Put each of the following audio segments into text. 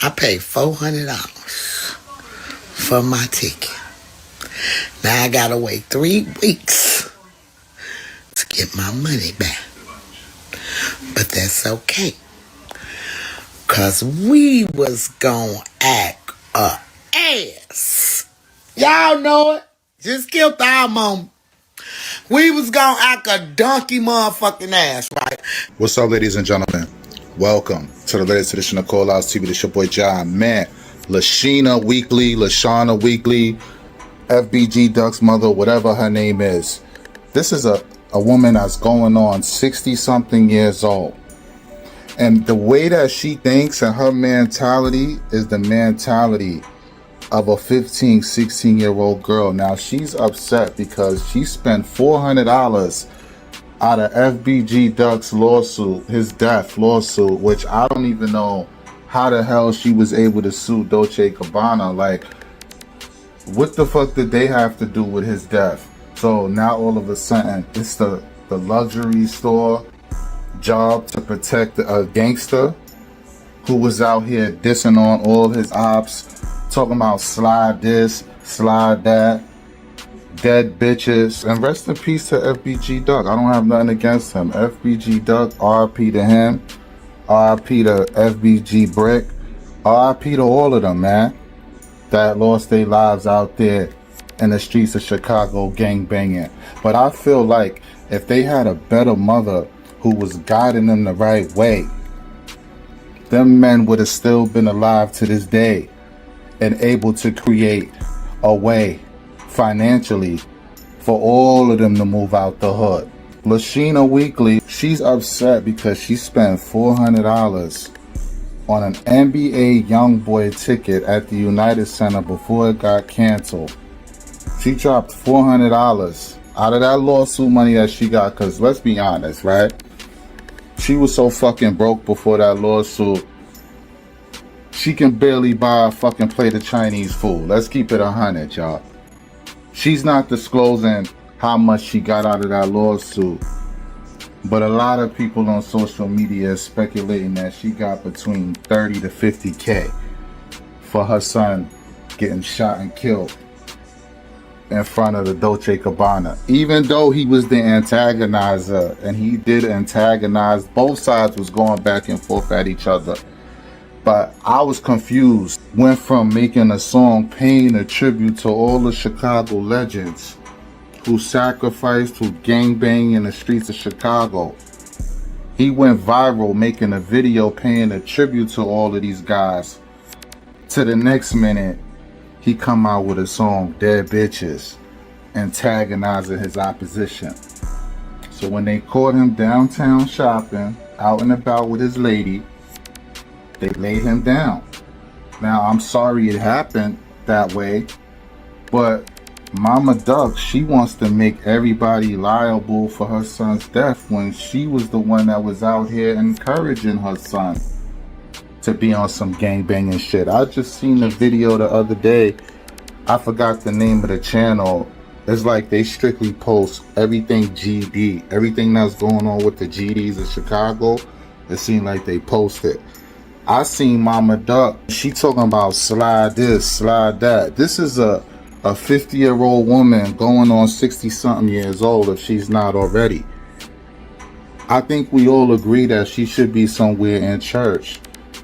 I paid $400 for my ticket. Now I gotta wait 3 weeks to get my money back. But that's okay. Cause we was gonna act a ass. Y'all know it. Just killed our moment. We was gonna act a donkey motherfucking ass, right? What's up, ladies and gentlemen? Welcome to the latest edition of Call Outs TV. This your boy John. Man, Lashana Weekly, FBG Duck's mother, whatever her name is. This is a woman that's going on 60-something years old. And the way that she thinks and her mentality is the mentality of a 15, 16-year-old girl. Now, she's upset because she spent $400 out of FBG Duck's lawsuit, his death lawsuit, which I don't even know how the hell she was able to sue Dolce & Gabbana. Like, what the fuck did they have to do with his death? So now all of a sudden, it's the luxury store job to protect a gangster who was out here dissing on all his ops, talking about slide this, slide that, dead bitches. And rest in peace to FBG Duck. I don't have nothing against him. FBG Duck, RIP to him, RIP to FBG Brick, RIP to all of them, man, that lost their lives out there in the streets of Chicago gang banging. But I feel like if they had a better mother who was guiding them the right way, them men would have still been alive to this day and able to create a way financially for all of them to move out the hood. Lashana Weekly, she's upset because she spent $400 on an NBA YoungBoy ticket at the United Center before it got canceled. She dropped $400 out of that lawsuit money that she got, because let's be honest, right? She was so fucking broke before that lawsuit. She can barely buy a fucking plate of Chinese food. Let's keep it 100, y'all. She's not disclosing how much she got out of that lawsuit, but a lot of people on social media is speculating that she got between 30 to 50K for her son getting shot and killed in front of the Dolce & Gabbana. Even though he was the antagonizer, and he did antagonize, both sides was going back and forth at each other. But I was confused. Went from making a song paying a tribute to all the Chicago legends who sacrificed, who gangbang in the streets of Chicago. He went viral making a video paying a tribute to all of these guys. To the next minute, he come out with a song, Dead Bitches, antagonizing his opposition. So when they caught him downtown shopping, out and about with his lady, they laid him down. Now, I'm sorry it happened that way, but Mama Duck, she wants to make everybody liable for her son's death when she was the one that was out here encouraging her son to be on some gangbanging shit. I just seen a video the other day. I forgot the name of the channel. It's like they strictly post everything GD. Everything that's going on with the GDs in Chicago, it seemed like they post it. I seen Mama Duck. She talking about slide this, slide that. This is a 50-year-old woman going on 60-something years old if she's not already. I think we all agree that she should be somewhere in church,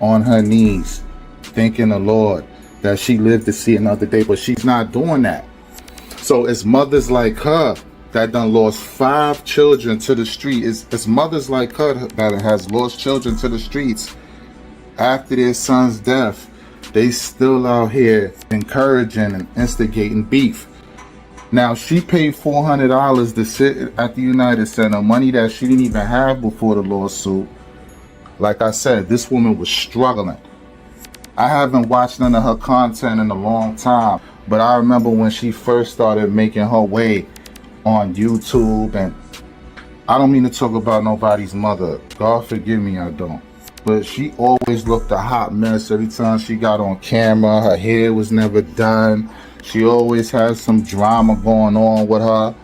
on her knees, thanking the Lord that she lived to see another day, but she's not doing that. So it's mothers like her that done lost 5 children to the street. It's mothers like her that has lost children to the streets after their son's death. They still out here encouraging and instigating beef. Now, she paid $400 to sit at the United Center, money that she didn't even have before the lawsuit. Like I said, this woman was struggling. I haven't watched none of her content in a long time, but I remember when she first started making her way on YouTube, and I don't mean to talk about nobody's mother. God forgive me, I don't. But she always looked a hot mess every time she got on camera. Her hair was never done. She always had some drama going on with her.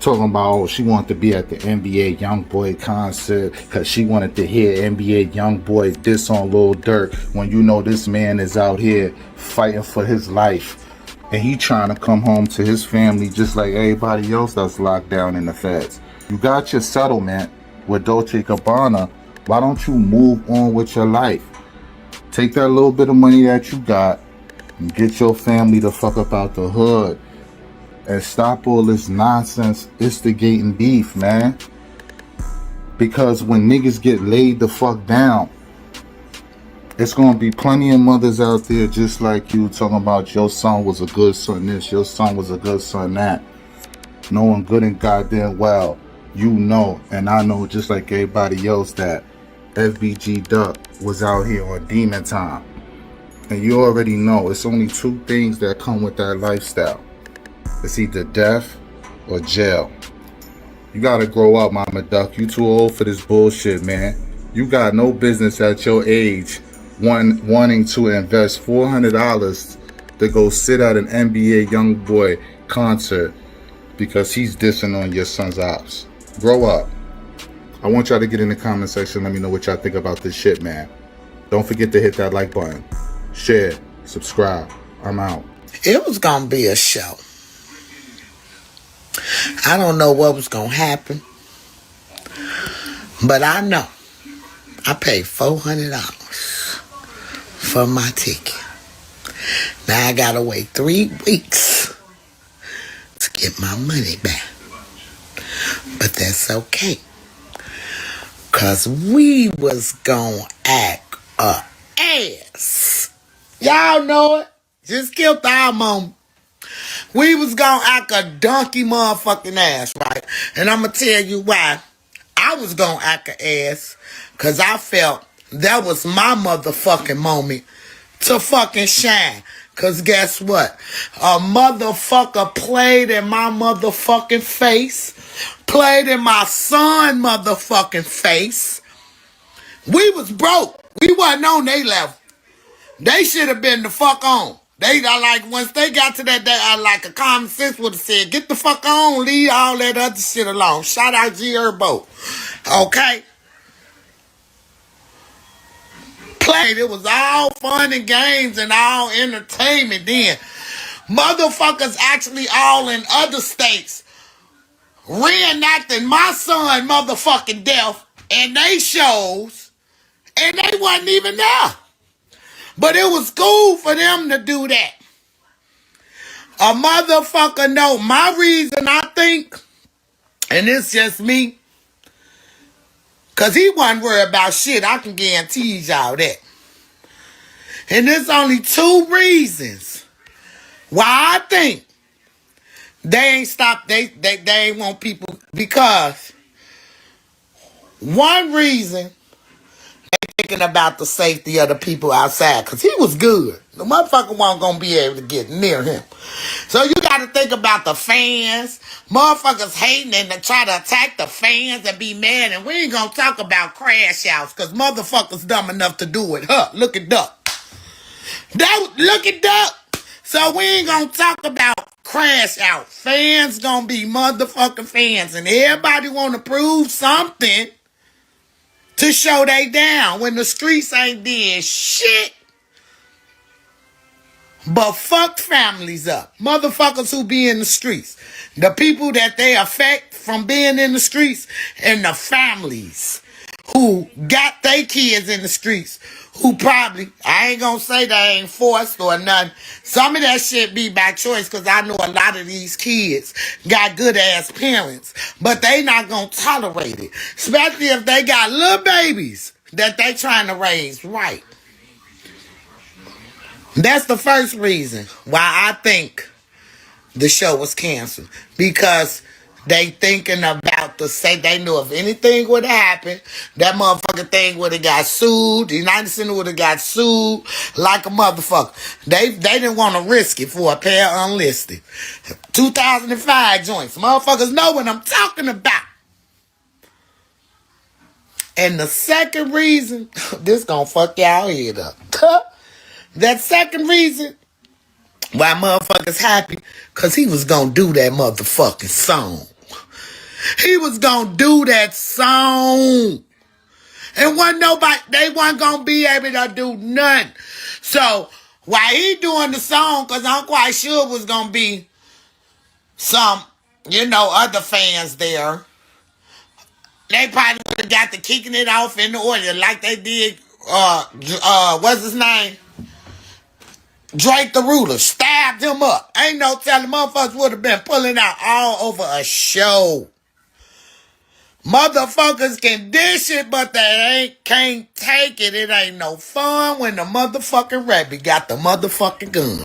Talking about, oh, she wanted to be at the NBA YoungBoy concert because she wanted to hear NBA YoungBoy diss on Lil Durk, when you know this man is out here fighting for his life. And he trying to come home to his family just like everybody else that's locked down in the feds. You got your settlement with Dolce & Gabbana. Why don't you move on with your life? Take that little bit of money that you got and get your family the fuck up out the hood. And stop all this nonsense instigating beef, man. Because when niggas get laid the fuck down, it's gonna be plenty of mothers out there just like you talking about your son was a good son this, your son was a good son that. Knowing good and goddamn well, you know, and I know just like everybody else, that FBG Duck was out here on demon time. And you already know it's only two things that come with that lifestyle. It's either death or jail. You gotta grow up, Mama Duck. You too old for this bullshit, man. You got no business at your age wanting to invest $400 to go sit at an NBA YoungBoy concert because he's dissing on your son's ops. Grow up. I want y'all to get in the comment section. Let me know what y'all think about this shit, man. Don't forget to hit that like button. Share. Subscribe. I'm out. It was gonna be a show. I don't know what was gonna happen, but I know I paid $400 for my ticket. Now I gotta wait 3 weeks to get my money back. But that's okay, cause we was gonna act a ass. Y'all know it. Just killed our moment. We was gonna act a donkey motherfucking ass, right? And I'm gonna tell you why I was gonna act a ass. Cause I felt that was my motherfucking moment to fucking shine. Cause guess what? A motherfucker played in my motherfucking face. Played in my son motherfucking face. We was broke. We wasn't on their level. They should have been the fuck on. They like, once they got to that, like a common sense would have said, get the fuck on, leave all that other shit alone. Shout out G Herbo. Okay? Played. It was all fun and games and all entertainment then. Motherfuckers actually all in other states reenacting my son motherfucking death and they shows, and they wasn't even there. But it was cool for them to do that. A motherfucker know my reason, I think, and it's just me, because he wasn't worried about shit. I can guarantee y'all that. And there's only 2 reasons why I think they ain't stopped, they ain't want people, because one reason, thinking about the safety of the people outside, because he was good. The motherfucker wasn't going to be able to get near him. So you got to think about the fans. Motherfuckers hating and they try to attack the fans and be mad. And we ain't going to talk about crash outs, because motherfuckers dumb enough to do it. Look at Duck. Look at Duck. So we ain't going to talk about crash out. Fans going to be motherfucking fans. And everybody want to prove something to show they down when the streets ain't did shit but fuck families up. Motherfuckers who be in the streets. The people that they affect from being in the streets, and the families who got their kids in the streets, who probably, I ain't gonna say they ain't forced or nothing. Some of that shit be by choice, because I know a lot of these kids got good ass parents, but they not gonna tolerate it. Especially if they got little babies that they trying to raise right. That's the first reason why I think the show was canceled. Because they thinking about they knew if anything would have happened, that motherfucking thing would have got sued. The United States would have got sued like a motherfucker. They didn't want to risk it for a pair of unlisted 2005 joints. Motherfuckers know what I'm talking about. And the second reason, this gonna fuck y'all head up. That second reason why motherfuckers happy, because he was gonna do that motherfucking song. He was gonna do that song. And they wasn't gonna be able to do nothing. So while he doing the song, cause I'm quite sure it was gonna be some, other fans there. They probably would have got to kicking it off in the order like they did, what's his name? Drake the Ruler. Stabbed him up. Ain't no telling motherfuckers would have been pulling out all over a show. Motherfuckers can dish it, but they can't take it. It ain't no fun when the motherfucking rabbit got the motherfucking gun.